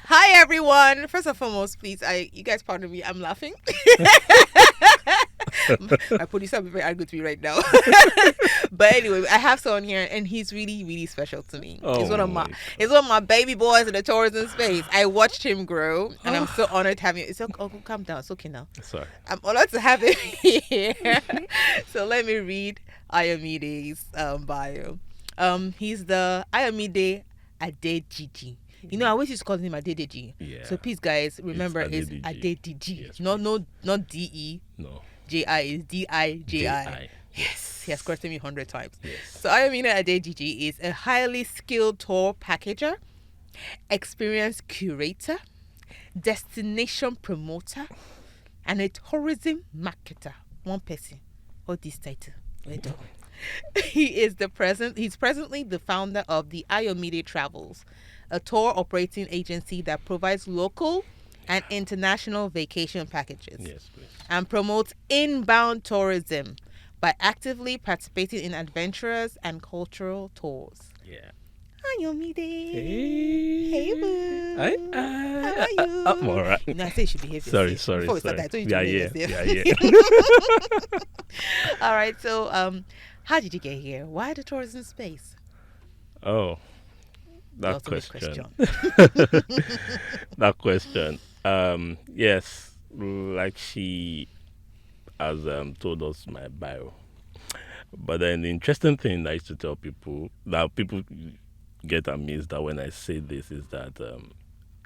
Hi everyone. First and foremost, please, you guys pardon me. I'm laughing. My producer will be very angry with me right now. But anyway, I have someone here, and he's really, really special to me. He's one of my baby boys in the tourism space. I watched him grow, and I'm so honored to have him. It's okay. Oh, calm down. It's okay now. Sorry. I'm honored to have him here. So let me read Ayomide's bio. He's the Ayomide Adediji. You know, I always used to call him Adediji. Yeah. So please, guys, remember it's Adediji. Yes, not D-E. No. J-I is D-I-J-I. J-I. Yes, he has corrected me 100 times. Yes. So Ayomide Adediji is a highly skilled tour packager, experienced curator, destination promoter, and a tourism marketer. One person. All this title. Well done. He's presently the founder of the Ayomide Travels, a tour operating agency that provides local and international vacation packages. Yes, please. And promotes inbound tourism by actively participating in adventurous and cultural tours. Yeah. Ayomide. Hey. Hey, boo. How are you? I'm all right. You know, I said you should behave Sorry. yourself. Before we start, I told you to Yeah. behave yourself. All right. So, how did you get here? Why the tourism space? Oh, that Ultimate question. That question. Yes, like she has told us my bio. But then the interesting thing I used to tell people that people get amazed that when I say this is that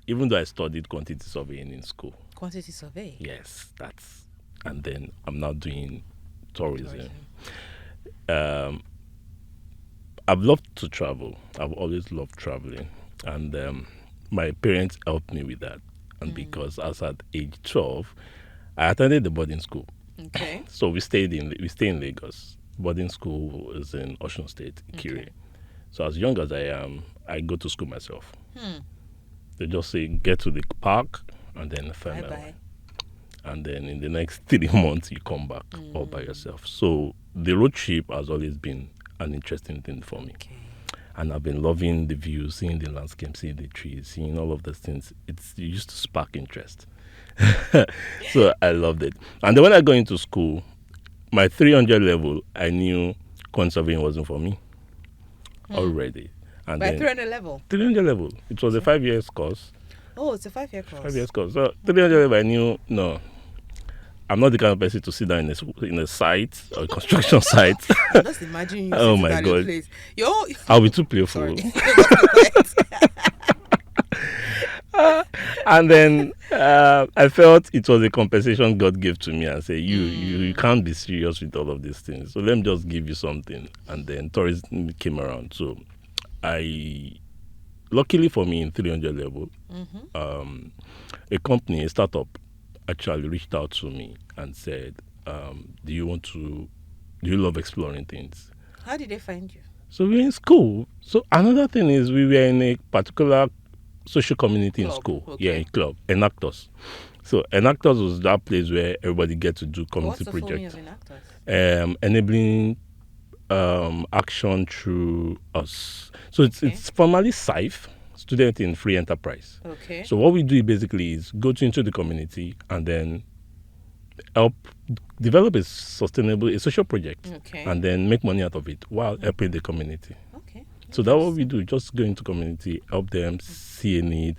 even though I studied quantity surveying in school. Quantity survey. Yes, and then I'm now doing tourism. I've loved to travel. I've always loved traveling, and my parents helped me with that. And because I was at age 12, I attended the boarding school. Okay. So we stay in Lagos. Boarding school is in Osun State, Ikire. Okay. So as young as I am, I go to school myself. They just say get to the park and then Bye-bye. and then in the next 3 months you come back all by yourself. So the road trip has always been an interesting thing for me. Okay. And I've been loving the view, seeing the landscape, seeing the trees, seeing all of those things. It used to spark interest. So I loved it. And then when I got into school, my 300 level, I knew quant surveying wasn't for me already. And By then 300 level? 300 level. It was a 5-year course. Oh, it's a 5-year course. 5 years course. So 300 level, I knew, no, I'm not the kind of person to sit down in a site or a construction site. Just imagine you Oh sitting my down in a God. place. I'll be too playful. Sorry. And then I felt it was a compensation God gave to me and said, you can't be serious with all of these things. So let me just give you something. And then tourism came around. So luckily for me in 300 level, a company, a startup, actually reached out to me and said, do you love exploring things? How did they find you? So we were in school. So another thing is we were in a particular social community in school. Okay. Yeah, a club, Enactors. So Enactors was that place where everybody gets to do community What's the projects. full name of Enactors? Enabling action through us. So it's formally SIFE, Student in Free Enterprise. Okay. So what we do basically is go into the community and then help develop a social project, and then make money out of it while helping the community. Okay. So that's what we do. Just go into community, help them see a need,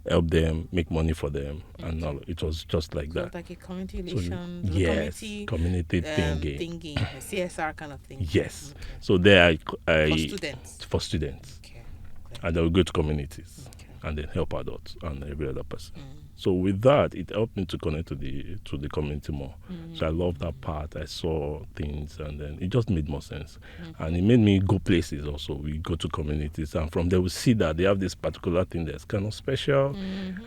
help them make money for them, and all. It was just like So that. it's like a community relation, Yes, community thingy, a CSR kind of thing. Yes. Okay. So there For students. Okay. And I will go to communities and then help adults and every other person. So with that, it helped me to connect to the community more. So I loved that part. I saw things, and then it just made more sense. And it made me go places also. We go to communities, and from there we see that they have this particular thing that's kind of special,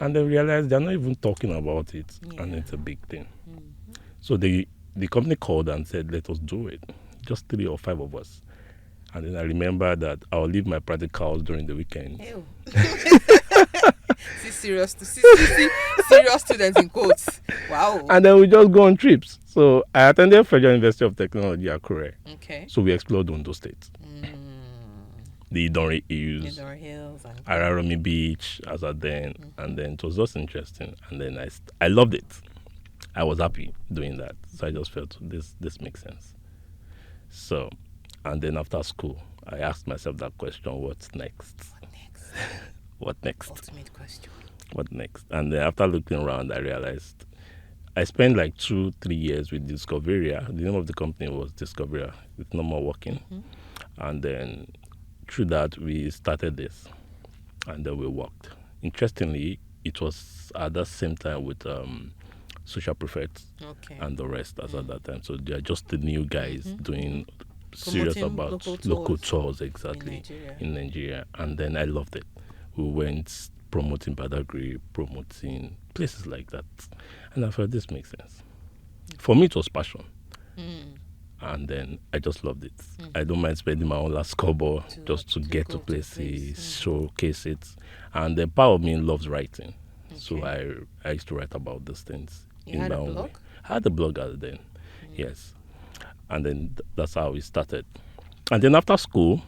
and then realize they're not even talking about it, and it's a big thing. So the company called and said, let us do it. Just 3 or 5 of us. And then I remember that I'll leave my practicals during the weekend. Ew. serious students in quotes. Wow. And then we just go on trips. So I attended Federal University of Technology, Akure. Okay. So we explored Ondo State. the Idonre Hills, Indoor Hills and Araromi Beach as at then, and then it was just interesting. And then I loved it. I was happy doing that, so I just felt this makes sense. So, and then after school, I asked myself that question: what's next? What next? What next? Ultimate question. What next? And then after looking around, I realized I spent like 2-3 years with Discoveria. The name of the company was Discoveria. It's no more working. And then through that, we started this. And then we worked. Interestingly, it was at the same time with Social Prefects and the rest as at that time. So they are just the new guys doing serious Promoting about local tours exactly in Nigeria. And then I loved it. We went promoting Badagry, promoting places like that. And I felt this makes sense. For me, it was passion. And then I just loved it. I don't mind spending my own last kobo just to get to places, showcase it. And the part of me loves writing. So I used to write about these things. You had a blog? I had a blog at then, yes. And then that's how we started. And then after school,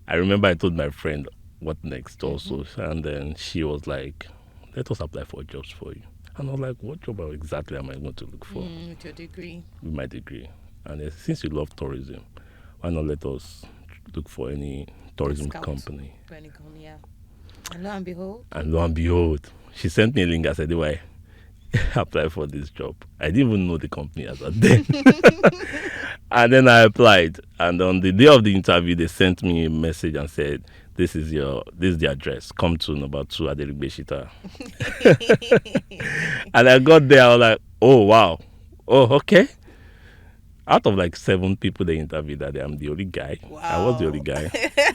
I remember I told my friend what next also. And then she was like, let us apply for jobs for you. And I was like, what job exactly am I going to look for? With your degree. With my degree. And since you love tourism, why not let us look for any tourism company? Yeah. And lo and behold. And lo and behold, she sent me a link. I said, why apply for this job? I didn't even know the company as at then. And then I applied. And on the day of the interview, they sent me a message and said, this is the address. Come to number 2 at the Rigbeshita. And I got there, I was like, oh wow. Oh, okay. Out of like 7 people they interviewed that day, I'm the only guy. Wow. I was the only guy.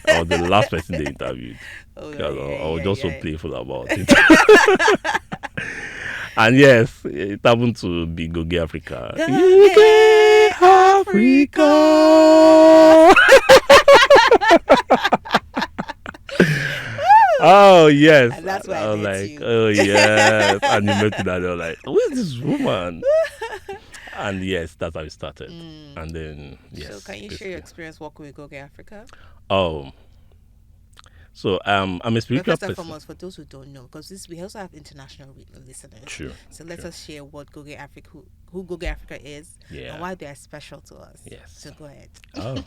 I was the last person they interviewed. I was just so playful about it. And yes, it happened to be Goge Africa. Goge Africa. Oh yes. And that's why I was met like, you. oh yes. And you met me that I was like, who is this woman? And yes, that's how it started. And then yes. So can you share your experience working with Goge Africa? Oh. So I'm a spiritual First and person. foremost, for those who don't know, because we also have international listeners. Sure. So let us share what Goge Africa, who Goge Africa is, and why they are special to us. Yes. So go ahead. Oh.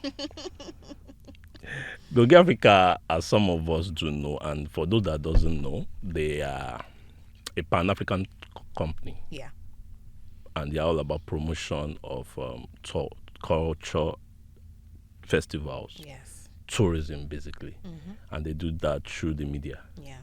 Goge Africa, as some of us do know, and for those that doesn't know, they are a Pan-African company. Yeah. And they're all about promotion of culture, festivals, tourism, basically. And they do that through the media. Yeah.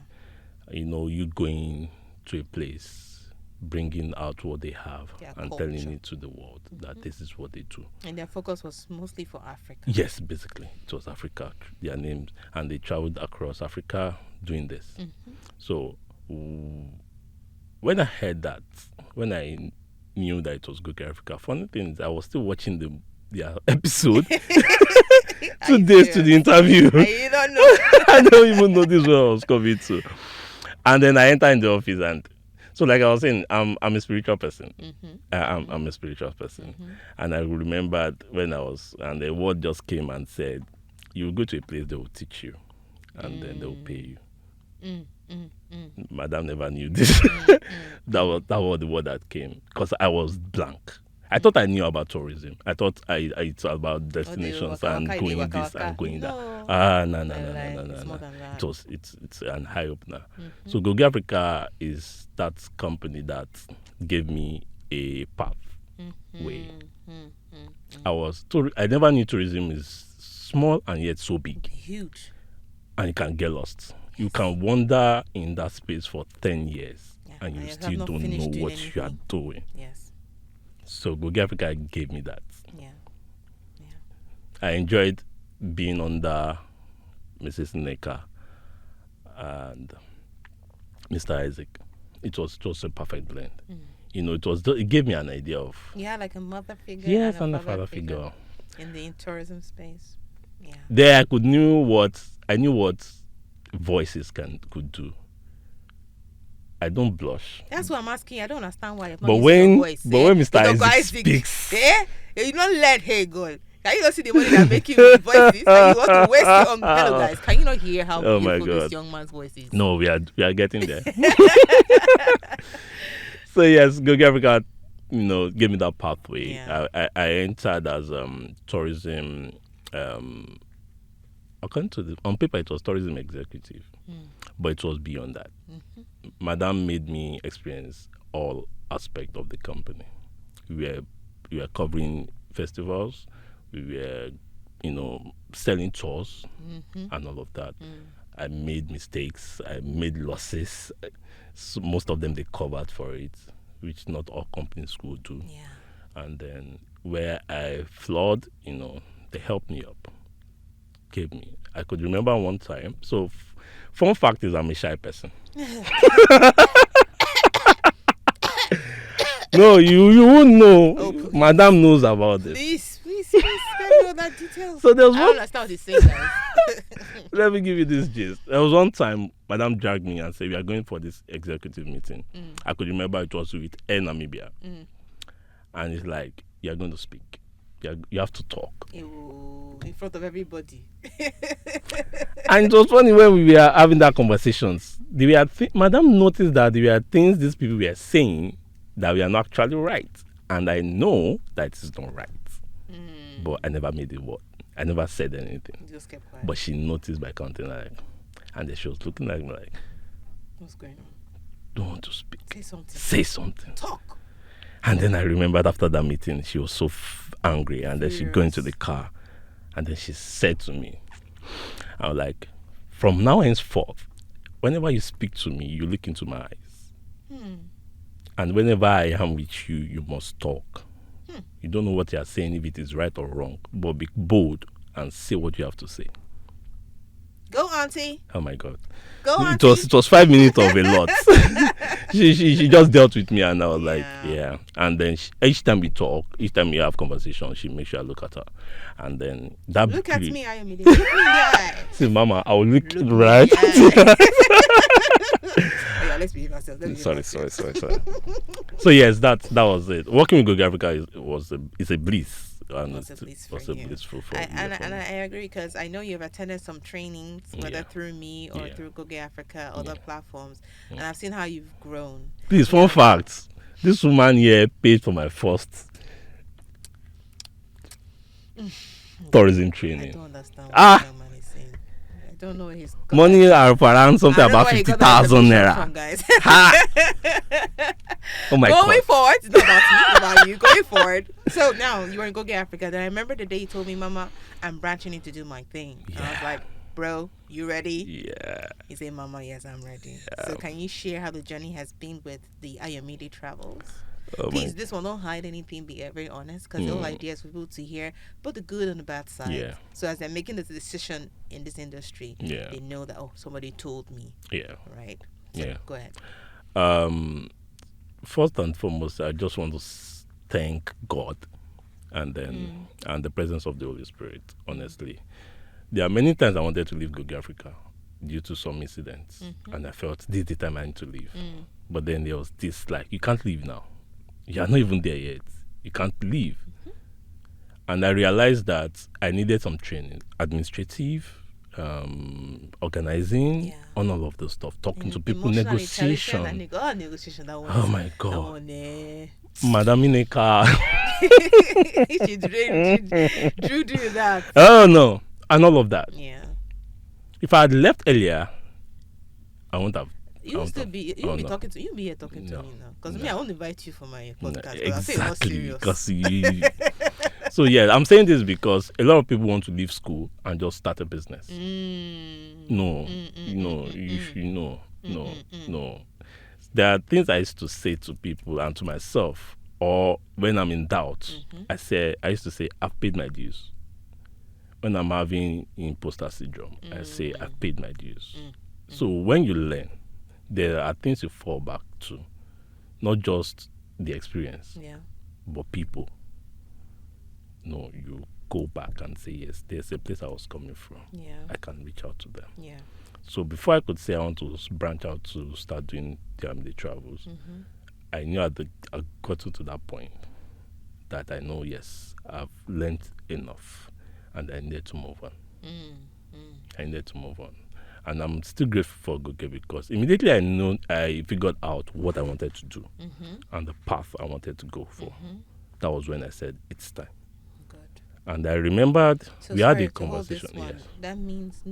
You know, you going to a place, bringing out what they have and telling it to the world that this is what they do. And their focus was mostly for Africa. Yes, basically. It was Africa, their names. And they traveled across Africa doing this. So when I heard that, when I knew that it was Goge Africa, funny thing is I was still watching their episode 2 days to the interview. You don't know. I don't even know this one I was coming to. And then I enter in the office, and so like I was saying, I'm a spiritual person. I'm a spiritual person. And I remembered when and the word just came and said, you go to a place, they will teach you and then they will pay you. Madam never knew this. That was the word that came, because I was blank. I thought I knew about tourism. I thought it's about destinations and going this and going that. No. It's an eye opener. So Goge Africa is that company that gave me a path way. I never knew tourism is small and yet so big. Huge. And you can get lost. You can wander in that space for 10 years and you still don't know what you are doing. Yes. So Goge Africa gave me that. Yeah. I enjoyed being under Mrs. Neka and Mr. Isaac. It was just a perfect blend. You know, it gave me an idea of... Yeah, like a mother figure. Yes, and a father figure. In the tourism space. Yeah. There I knew what voices could do. I don't blush. That's what I'm asking. I don't understand why. But when Mr. Isaac speaks, you don't let her go. Can you not see the money that make you with voices? And you want to waste it on hello guys. Can you not hear how Oh my beautiful this God. young man's voice is? No, we are getting there. So yes, Go Africa, gave me that pathway. Yeah. I entered as tourism. According to on paper, it was tourism executive, but it was beyond that. Madam made me experience all aspects of the company. We were covering festivals. We were, selling tours and all of that. I made mistakes. I made losses. So most of them they covered for it, which not all companies could do. Yeah. And then where I flawed, they helped me up, gave me. I could remember one time. So, fun fact is I'm a shy person. No, you won't know. Oh, Madam knows about this. Please, spare me all that details. So there was I one. don't understand what he's saying, guys. Let me give you this gist. There was one time, Madam dragged me and said, "We are going for this executive meeting." I could remember it was with Air Namibia, and it's like, "You are going to speak. You have to talk." Ew, in front of everybody. And it was funny when we were having that conversations. Madam noticed that there were things these people were saying that we are not actually right, and I know that it is not right, but I never made a word. I never said anything. You just kept quiet. But she noticed by counting like, and then she was looking at me like, What's going on? "Don't want to speak. Say something. Say something." Talk. And then I remembered after that meeting, she was so angry, and then she got into the car, and then she said to me, I was like, "From now henceforth, whenever you speak to me, you look into my eyes. And whenever I am with you, you must talk. You don't know what you are saying, if it is right or wrong, but be bold and say what you have to say." Go, auntie. Oh my God. Go, auntie. It was 5 minutes of a lot. she just dealt with me, and I was like, Yeah. yeah. And then each time we talk, each time we have conversation, she makes sure I look at her. And then that Look at me, Ayomide. Look me in the eye. See, Mama, I will look Look me right. in the eye. Oh, yeah, let's behave ourselves. Sorry. So yes, that was it. Working with Go Africa is a bliss. And Was a bliss for was a you. blissful for And me. I agree, because I know you've attended some trainings, whether Yeah. through me or Yeah. through Goge Africa, other platforms, and I've seen how you've grown. Please, fun fact. This woman here paid for my first tourism I training. don't understand what Ah! the young man is saying. I don't know his Money are around something I don't know about where he got that 50,000 information naira. from, guys. Ha! Oh my Going God. forward, it's not about me, it's about you. Going forward. So now you were in Go Get Africa. Then I remember the day you told me, "Mama, I'm branching in to do my thing." And I was Yeah. like, "Bro, you ready?" Yeah. He said, "Mama, yes, I'm ready." So can you share how the journey has been with the Ayomide travels? Oh my. Please, this one, don't hide anything. Be very honest, because the whole idea is for people to hear both the good and the bad side. Yeah. So as they're making the decision in this industry, Yeah. they know that, oh, somebody told me, Yeah. right? So Yeah. go ahead. First and foremost, I just want to thank God, and then and the presence of the Holy Spirit. Honestly, there are many times I wanted to leave Go Africa due to some incidents, and I felt this is the time I need to leave. But then there was this, like, you can't leave now. You are not even there yet. You can't leave. And I realized that I needed some training, administrative, organizing, Yeah. on all of the stuff, talking to people, Emotional negotiation. intelligence and negotiation. That one. Oh my That God. one, Madam in a car. she drew do that. Oh no. And all of that. Yeah. If I had left earlier, I wouldn't have. You still be Oh, be no. talking to you be here talking to No. me now, because me I won't invite you for my podcast. No, I say more exactly. serious. Because you. So yeah, I'm saying this because a lot of people want to leave school and just start a business. No, no. There are things I used to say to people and to myself, or when I'm in doubt, I used to say, "I've paid my dues." When I'm having imposter syndrome, I say, "I've paid my dues." So when you learn, there are things you fall back to, not just the experience, Yeah. but people. No, you go back and say, yes, there's a place I was coming from. Yeah. I can reach out to them. Yeah. So before I could say I want to branch out to start doing the travels, I knew I got to that point that I know, yes, I've learned enough and I need to move on. I need to move on. And I'm still grateful for Goke because immediately I figured out what I wanted to do and the path I wanted to go for. That was when I said, it's time. Good. And I remembered So we had sorry a to hold this conversation. one. Yes, That means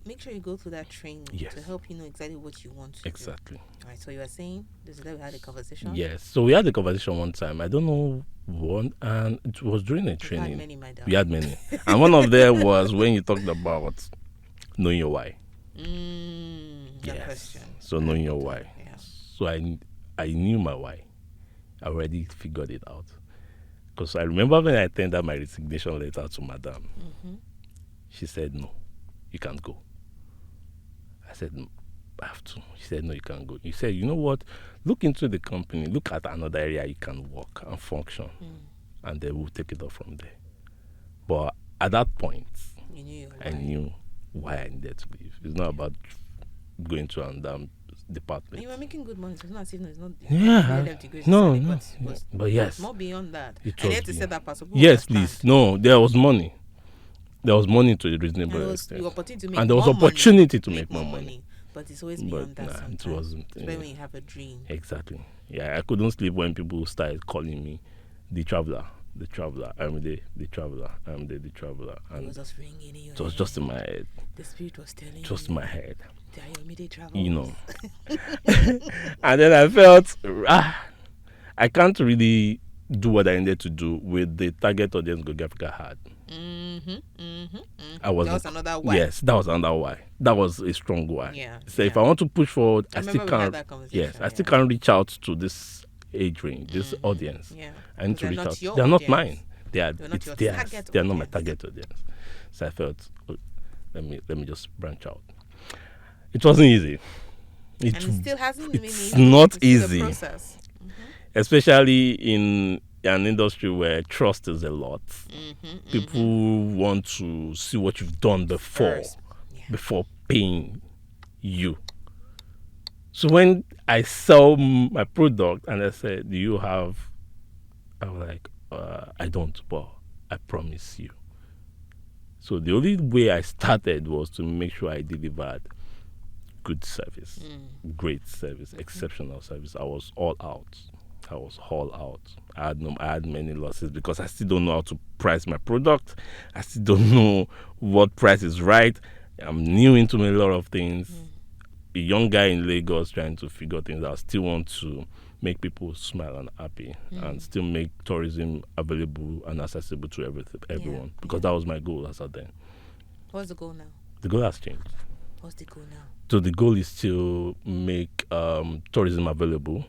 make sure you go through that training Yes. to help you know exactly what you want to exactly. do. All right. So you were saying this is that we had a conversation. Yes. So we had a conversation one time. I don't know one, and it was during a We've training. had many, my We had many. And one of them was when you talked about knowing your why. That question. So knowing your why. Yeah. So I knew my why. I already figured it out. Because I remember when I tendered my resignation letter to Madam, she said, no, you can't go. I said, "No, I have to." She said, no, you can't go. You said, you know what? Look into the company. Look at another area you can work and function. And then we'll take it off from there. But at that point, You knew your I why. knew why I needed to leave. It's not about going to another department. And you were making good money, so it's not as if it's not. Yeah. Them to go No, necessarily, no. but it was But yes. more beyond that. It I was need to say beyond. that part. So Yes, people please. No, there was money. There was money to a And reasonable there was extent. the opportunity to make And there was more opportunity to money, make more money. But it's always But beyond that nah, sometimes. it wasn't. Especially when you have a dream. Exactly. Yeah, I couldn't sleep when people started calling me the traveler, the traveler, Ayomide, the traveler, Ayomide, the traveler. It And was just ringing in your it was head. just in my head. The spirit was telling Just you. in my head. The Ayomide travel. You know. And then I felt, I can't really do what I needed to do with the target audience Go Africa had. I was That was another why. Yes, that was another why. That was a strong why. Yeah. So if I want to push forward, I I still remember we had can't. that conversation. Yes, I still can't reach out to this age range, this audience. Yeah. I need to They're reach not out. your They're not audience. mine. They are. They're not It's your theirs. target They are not my audience. target audience. So I felt, oh, let me just branch out. It wasn't easy. And it still hasn't been It's easy. not It's still a easy. process. Especially in an industry where trust is a lot. People want to see what you've done before, First. Yeah. before paying you. So when I sell my product and I said, "Do you have?" I was like, "I don't, but I promise you." So the only way I started was to make sure I delivered good service, great service, exceptional service. I was all out. I had many losses because I still don't know how to price my product. I still don't know what price is right. I'm new into a lot of things. A young guy in Lagos trying to figure things out. Still want to make people smile and happy, and still make tourism available and accessible to everyone. Because that was my goal as at then. What's the goal now? The goal has changed. What's the goal now? So the goal is to make tourism available,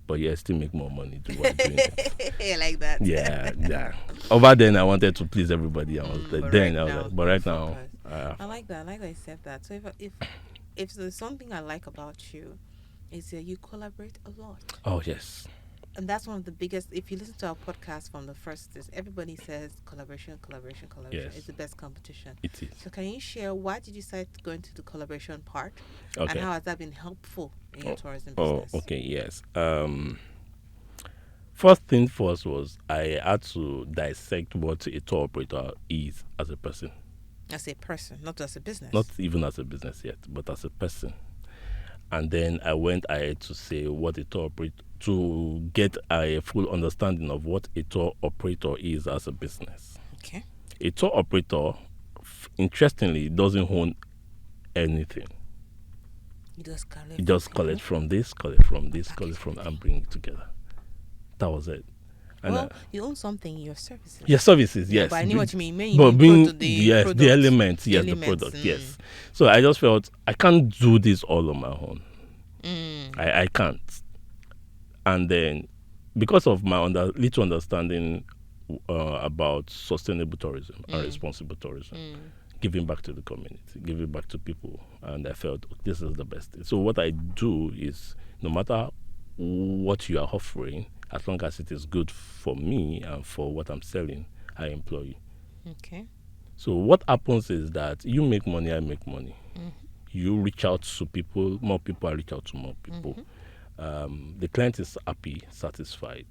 but yeah, still make more money while doing it. I like that. Yeah. Over then, I wanted to please everybody. I was like, but right now, I like that. I like that you said that. So if there's something I like about you, is that you collaborate a lot. oh yes, And that's one of the biggest. If you listen to our podcast from the first, everybody says collaboration. Yes. It's the best competition. it is. So can you share why did you decide to go into the collaboration part, Okay. and how has that been helpful in your tourism Oh, business? okay, yes. First thing first was I had to dissect what a tour operator is as a person. As a person, not as a business. Not even as a business yet, but as a person. And then I went ahead to say what a tour operator, to get a full understanding of what a tour operator is as a business. Okay. A tour operator, interestingly, doesn't own anything. You just collect. You just collect from this, collect from this, collect from, and bring it together. That was it. And Well, you own something in your services. yes, services, Yeah, yes. but I knew what you mean. When But you being, go to the yes, product, the elements, yes, the elements, product, yes. So I just felt I can't do this all on my own. I can't. And then, because of my little understanding about sustainable tourism and responsible tourism, giving back to the community, giving back to people, and I felt this is the best thing. So what I do is, no matter what you are offering, as long as it is good for me and for what I'm selling, I employ you. Okay. So what happens is that you make money, I make money. You reach out to people, more people, I reach out to more people. The client is happy, satisfied,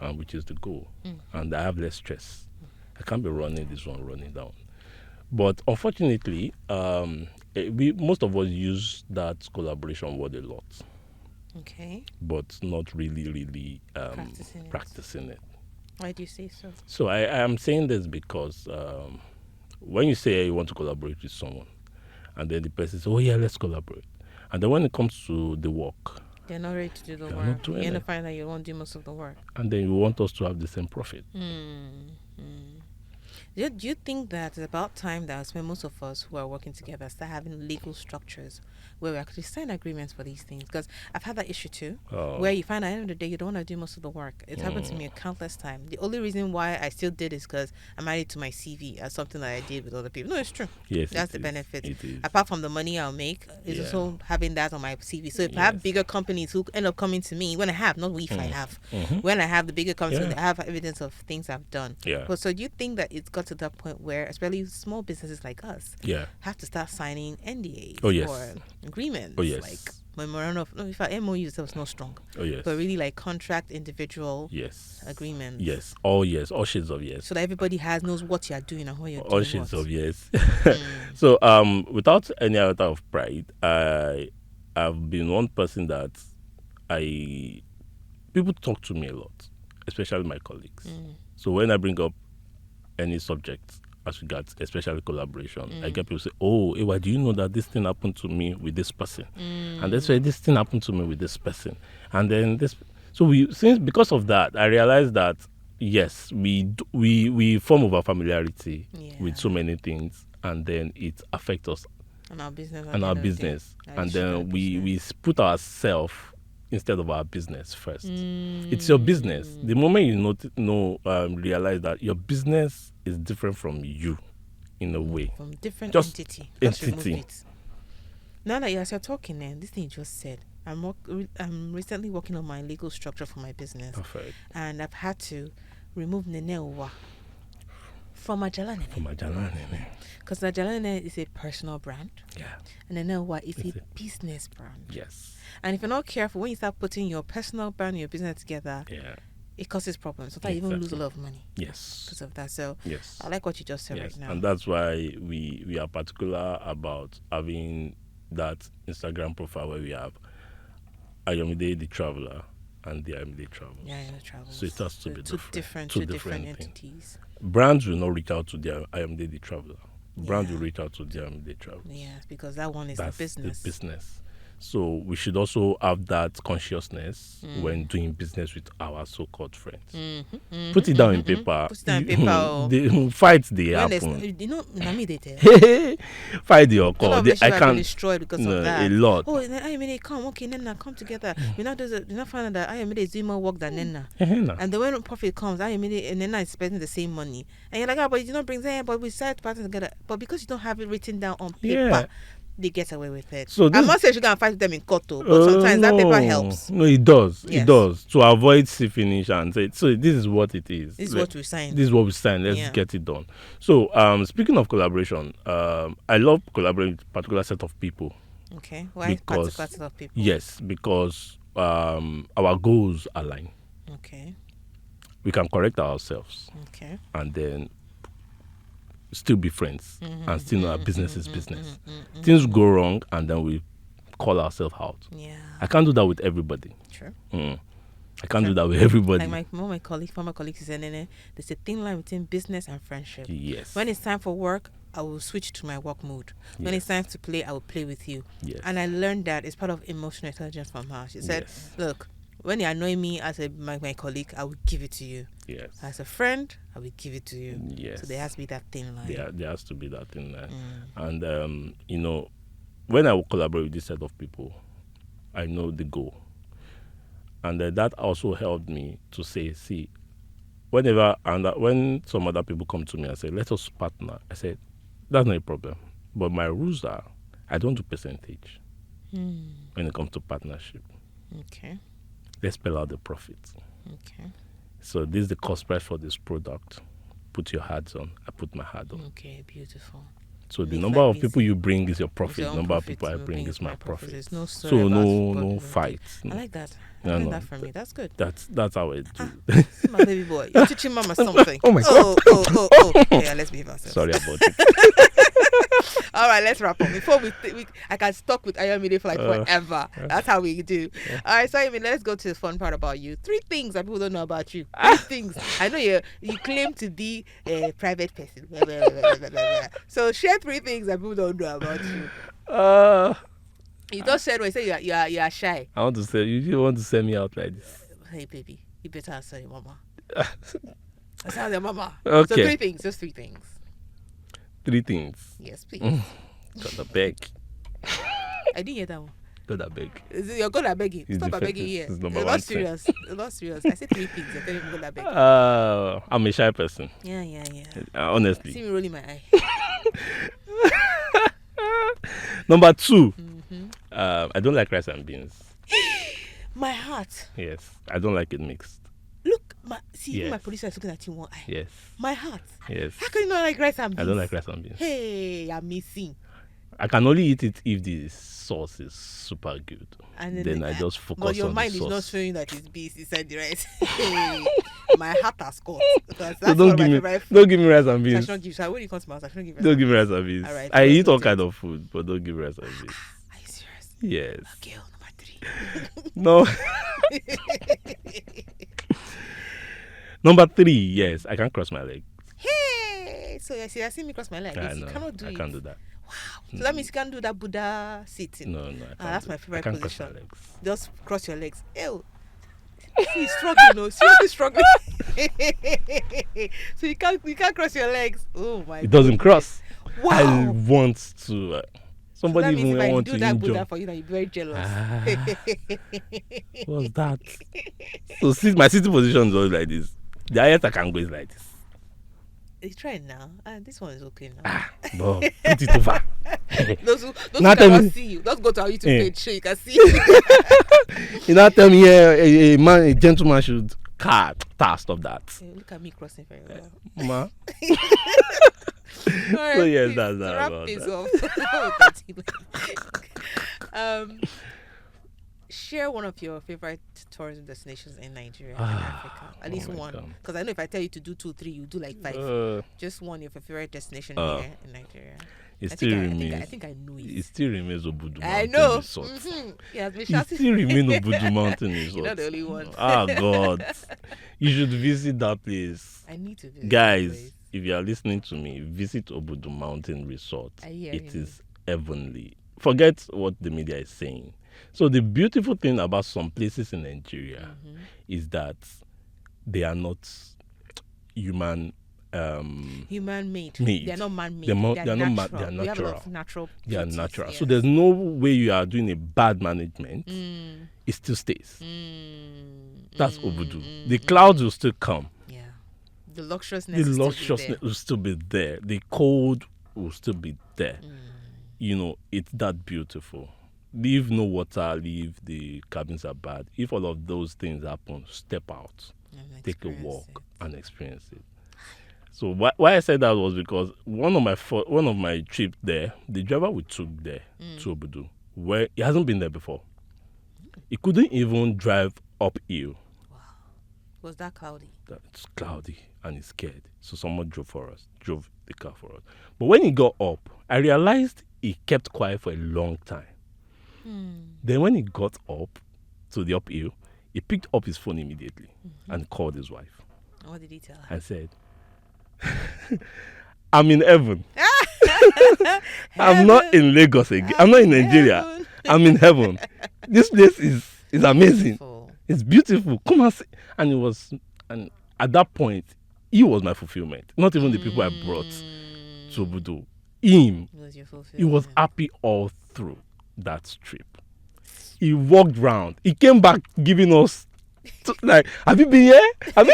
and which is the goal. Mm. And I have less stress. I can't be running this one, running down. But unfortunately, most of us use that collaboration word a lot, Okay. but not really Practicing it. it. Why do you say so? So I am saying this because when you say you want to collaborate with someone, and then the person says, "Oh yeah, let's collaborate," and then when it comes to the work, They're not ready to do the You're work. not doing You're gonna it. find that you won't do most of the work. and then you want us to have the same profit. Do you think that it's about time that when most of us who are working together start having legal structures where we actually sign agreements for these things? Because I've had that issue too, where you find at the end of the day you don't want to do most of the work. It's happened to me a countless time. The only reason why I still did is because I'm added to my CV as something that I did with other people. No, it's true. Yes, That's it the is. benefit. It is. Apart from the money I'll make, is Yeah. also having that on my CV. So if I have Yes. bigger companies who end up coming to me, when I have, not if I have, when I have the bigger companies, Yeah. I have evidence of things I've done. Yeah. But so do you think that it's got to that point where, especially small businesses like us, Yeah. have to start signing NDAs Oh, yes. or agreements? Oh, yes. Like memorandum of, no, if our MOU is not strong, Oh yes. but really like contract individual Yes. agreements. Yes. All yes. All shades of yes. So that everybody knows what you're doing and how you're All doing shades what. of yes. So without any iota of pride, I've been one person that people talk to me a lot, especially my colleagues. So when I bring up any subject as regards, especially collaboration, I get people say, "Oh, Ewa, do you know that this thing happened to me with this person?" And that's why this thing happened to me with this person. And then this. So because of that, I realized that yes, we form over familiarity with so many things, and then it affects us And our business. and our business, and then we put ourselves instead of our business first. It's your business. The moment you realize that your business is different from you, in a way, from different Just entity. entity. Remove it. Now that you're talking, this thing you just said, I'm recently working on my legal structure for my business, Perfect. and I've had to remove Nenewa from Ajalanene. Because Ajalanene is a personal brand, Yeah. and Nenewa is a business brand. Yes. And if you're not careful, when you start putting your personal brand and your business together, Yeah. it causes problems. Sometimes you even lose a lot of money Yes. because of that. So Yes. I like what you just said Yes. right now. And that's why we are particular about having that Instagram profile where we have Ayomide the Traveler and the Ayomide Travel. Yeah, the travels. So it has to be two different. different entities. Brands will not reach out to the Ayomide the Traveler. Brands Yeah. will reach out to the Ayomide Travel. Yes, because that one is That's the business. the business. So we should also have that consciousness when doing business with our so-called friends. Put it down in paper. Put it down in paper. The fights they When happen. Nami they tell. Fight the A occur. lot of I issues have been can't. destroyed because No, of that. a lot. Oh, I mean, they come. Okay, Nena, come together. We now find out that I mean, is doing more work than Nena. And then when profit comes, I mean, and Nena is spending the same money. And you're like, oh, but you did not bring that. But we started partnering together. But because you don't have it written down on paper. Yeah. They get away with it. So I'm not saying you can fight with them in court, but sometimes that paper helps. No, it does. Yes. It does to avoid see finish and say. So this is what it is. This is what we signed. This is what we signed. Let's get it done. So speaking of collaboration, I love collaborating with a particular set of people. Okay. Why particular set of people? Yes, because our goals align. Okay. We can correct ourselves. Okay. And then still be friends and still know our business is business. Things go wrong and then we call ourselves out. Yeah. I can't do that with everybody. True. I can't do that with everybody. Like my former colleagues said, there's a thin line between business and friendship. Yes. When it's time for work, I will switch to my work mode. When it's time to play, I will play with you. Yes. And I learned that it's part of emotional intelligence from her. She said, look, when you annoy me as my colleague, I will give it to you. Yes. As a friend, I will give it to you. Yes. So there has to be that thin line. There has to be that thin line. And, when I will collaborate with this set of people, I know the goal. And that also helped me to say, see, when some other people come to me and say, let us partner, I said, that's not a problem. But my rules are, I don't do percentage when it comes to partnership. Okay. Let's spell out the profit. Okay. So this is the cost price for this product. Put your hats on. I put my hat on. Okay, beautiful. So the Makes number life of people easy. you bring is your It's profit. your The own number of profit, people I you bring bring is my profit. There's no story So about no God, fight. I like that. No, I like no. that from you. That's good. That's how I do. This is my baby boy. You're teaching mama something. Oh my Oh. Okay, yeah, let's behave ourselves. Sorry about it. All right, let's wrap up. Before I can stuck with Ayomide for like forever. That's how we do. All right, so Ayomide, let's go to the fun part about you. 3 things that people don't know about you. 3 things. I know you claim to be a private person. Blah, blah, blah, blah, blah. So share 3 things that people don't know about you. You just said when you say you are shy. I want to say you want to send me out like this. Hey baby, you better answer your mama. Answer your mama. Okay. So 3 things, just 3 things. 3 things. Yes, please. Gotta beg. I didn't hear that one. Gotta beg. You're gonna begging. It's Stop the begging first- here. it's number You're one not thing. serious. You're not serious. I said 3 things. You're telling me gonna beg. I'm a shy person. Yeah. Honestly. See me rolling my eye. Number 2. I don't like rice and beans. My heart. Yes, I don't like it mixed. Look, even Yes. my producer is looking at you one eye. Yes, My heart. yes. How can you not like rice and beans? I don't like rice and beans. Hey, I'm missing. I can only eat it if the sauce is super good. And Then I just focus but your on mind the is sauce. not showing that it's beans inside the rice. Hey, my heart has caught. Because So that's don't one of my give me favorite food. don't give me rice and I beans. should not give. So when you come to my house, I shouldn't give. Don't give me rice and beans. All right, I well eat all noted. kind of food, but don't give me rice and beans. Are you serious? Yes. Okay, number 3. No. Number 3, yes, I can't cross my leg. Hey, so you see me cross my leg. I You know. cannot do I it. can't do that. So that means you can't do that Buddha sitting. No, I can't. That's do my it. favorite I can't position. cross my legs. Just cross your legs. Ew. He's struggling, no, seriously struggling. So you can't cross your legs. Oh my. It doesn't goodness. cross. Wow. I want to. So Somebody that means even if I want do to that injure. Buddha for you, now you're very jealous. What's that? So my sitting position is always like this. The highest I can go is like this. You try it now. This one is okay now. But put it over. Those who Now tell cannot me- see you, just go to our YouTube Eh. page so you can see. You now tell me a gentleman should stop that. Look at me crossing very well. Ma. All right, So yes, please, that's to that wrap about this that. off. Share one of your favorite tourism destinations in Nigeria and Africa. At least my one, God. because I know if I tell you to do 2, 3, you do like 5. Just one of your favorite destination here in Nigeria. It I still think I remains. think I know it. It still remains Obudu I Mountain know. Resort. Yeah, it's been It shouting. still remains Obudu Mountain Resort. You're not the only one. Ah God, you should visit that place, I need to visit that guys. place. If you are listening to me, visit Obudu Mountain Resort. I hear It you. is heavenly. Forget what the media is saying. So the beautiful thing about some places in Nigeria is that they are not human Human-made. made. They're not man-made. They're They're not natural. they're We have a lot natural. of natural. They are beauties, natural. yes. So there's no way you are doing a bad management. It still stays. That's Obudu. The clouds will still come. Yeah. The luxuriousness. The is still luxuriousness will still be there. The cold will still be there. You know, it's that beautiful. Leave no water, leave the cabins are bad. If all of those things happen, step out, there. And take a experience walk, it. and experience it. So why I said that was because one of my trips there, the driver we took there to Obudu, where he hasn't been there before. He couldn't even drive uphill. Was that cloudy? It's cloudy and he's scared. So someone drove the car for us. But when he got up, I realized he kept quiet for a long time. Then when he got up to the uphill, he picked up his phone immediately and called his wife What did he tell her? and said, I'm in heaven. I'm not in Lagos again. I'm not in Nigeria. Heaven. I'm in heaven. This place is amazing. Beautiful. It's beautiful. Come and see. And at that point, he was my fulfillment. Not even the people I brought to Obudu. Him. It was your fulfillment. He was happy all through that trip. He walked round. He came back giving us like, have you been here? Have you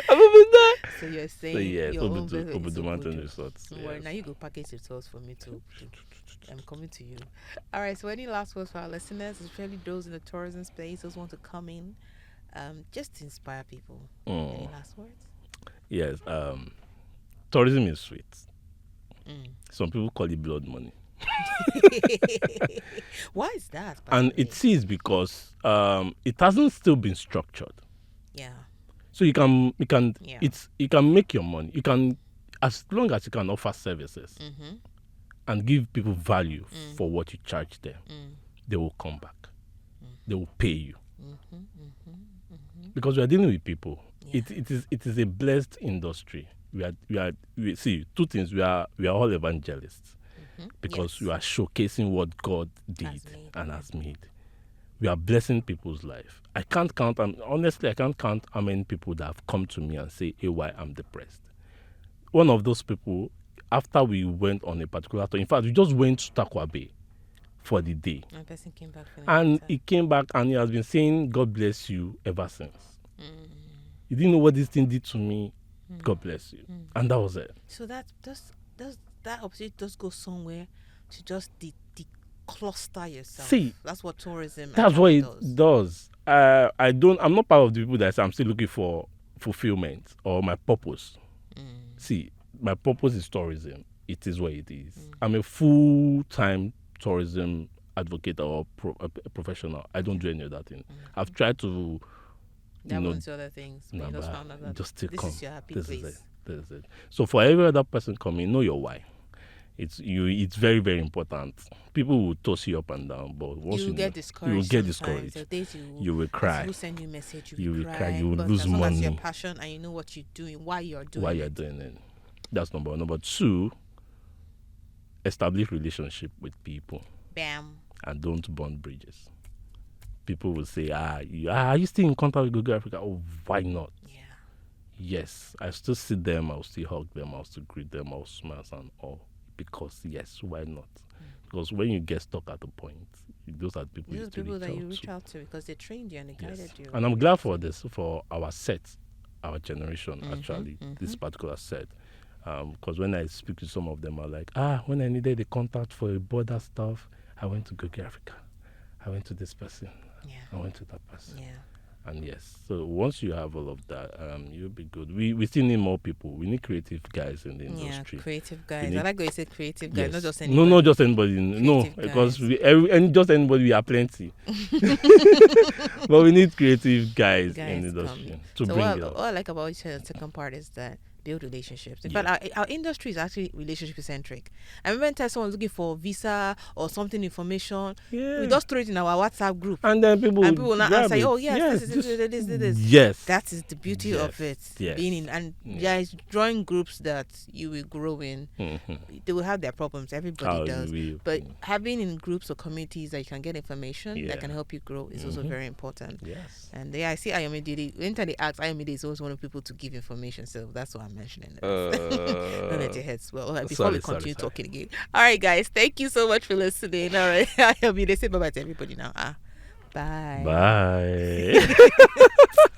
been there? So you're saying So yes, your own visit is Obudu Mountain Obudu. Resorts. Well, Yes. now you go package your tours for me too. I'm coming to you. All right. So any last words for our listeners, especially those in the tourism space, those who want to come in, just to inspire people. Any last words? Yes. Tourism is sweet. Some people call it blood money. Why is that? by And the way? it is because it hasn't still been structured. Yeah. So you can Yeah. you can make your money. You can, as long as you can offer services and give people value for what you charge them, they will come back. They will pay you. Because we are dealing with people. Yeah. It is a blessed industry. We see two things. We are all evangelists because Yes. we are showcasing what God did Has made, and yeah. has made. We are blessing people's life. I can't count, and honestly, I can't count how many people that have come to me and say, "Hey, why I'm depressed." One of those people, after we went on a particular tour, in fact, we just went to Takwa Bay for the day. And the person came back feeling And better. he came back and he has been saying, "God bless you," ever since. You didn't know what this thing did to me. God bless you. And that was it. So that opportunity does go somewhere to just decluster yourself. See, that's what tourism. that's what actually it does. I'm not part of the people that say I'm still looking for fulfillment or my purpose. See, my purpose is tourism. It is what it is. I'm a full-time tourism advocate or a professional. I don't do any of that thing. I've tried to, That one's other things. But you just found out that just still this come. is your happy This place. is it. This is it. So for every other person coming, know your why. It's very, very important. People will toss you up and down, but once You you get know, discouraged. you will get sometimes. discouraged. The days You will cry. People send you a message. You will cry. You will but lose as long as your money. passion and you know what you're doing, why you're doing Why it. you're doing it. That's number one. Number two, establish relationship with people Bam. and don't burn bridges. People will say, are you still in contact with Google Africa? Oh, why not? Yeah. Yes, I still see them, I'll still hug them, I'll still greet them, I'll smile and all. Because yes, why not? Because when you get stuck at a point, those are the people These you are still people that you reach reach out to because they trained you and they guided Yes. you. And I'm glad for this, for our set, our generation, actually, Mm-hmm. this particular set. Because when I speak to some of them, I'm like, when I needed the contact for a border stuff, I went to Google Africa. I went to this person. Yeah. I went to that person. Yeah. And yes, so once you have all of that, you'll be good. We still need more people. We need creative guys in the industry. Yeah, creative guys. need- I like when you say creative guys, Yes. not just No, anybody. not just anybody. No, Creative because guys. just anybody, we are plenty. But we need creative guys in Guys the industry coming. to So bring what it up. I like about the second part is that build relationships. In Yeah. fact, our industry is actually relationship centric. I remember anytime someone's looking for visa or something information, Yeah. we just throw it in our WhatsApp group. And then people will not grab answer, it. oh yes, Yes, this. Yes. That is the beauty of it. Yes. Being in and Yeah. guys drawing groups that you will grow in. Mhm. They will have their problems. Everybody does. But Mm. having in groups or communities that you can get information Yeah. that can help you grow is also very important. Yes. And I see Ayomide. Anytime they ask, Ayomide is always one of the people to give information. So that's why I'm mentioning it. Don't let your head swell. All right, before we continue talking again. All right, guys. Thank you so much for listening. All right. Ayomide, say bye bye to everybody now. Bye. Bye.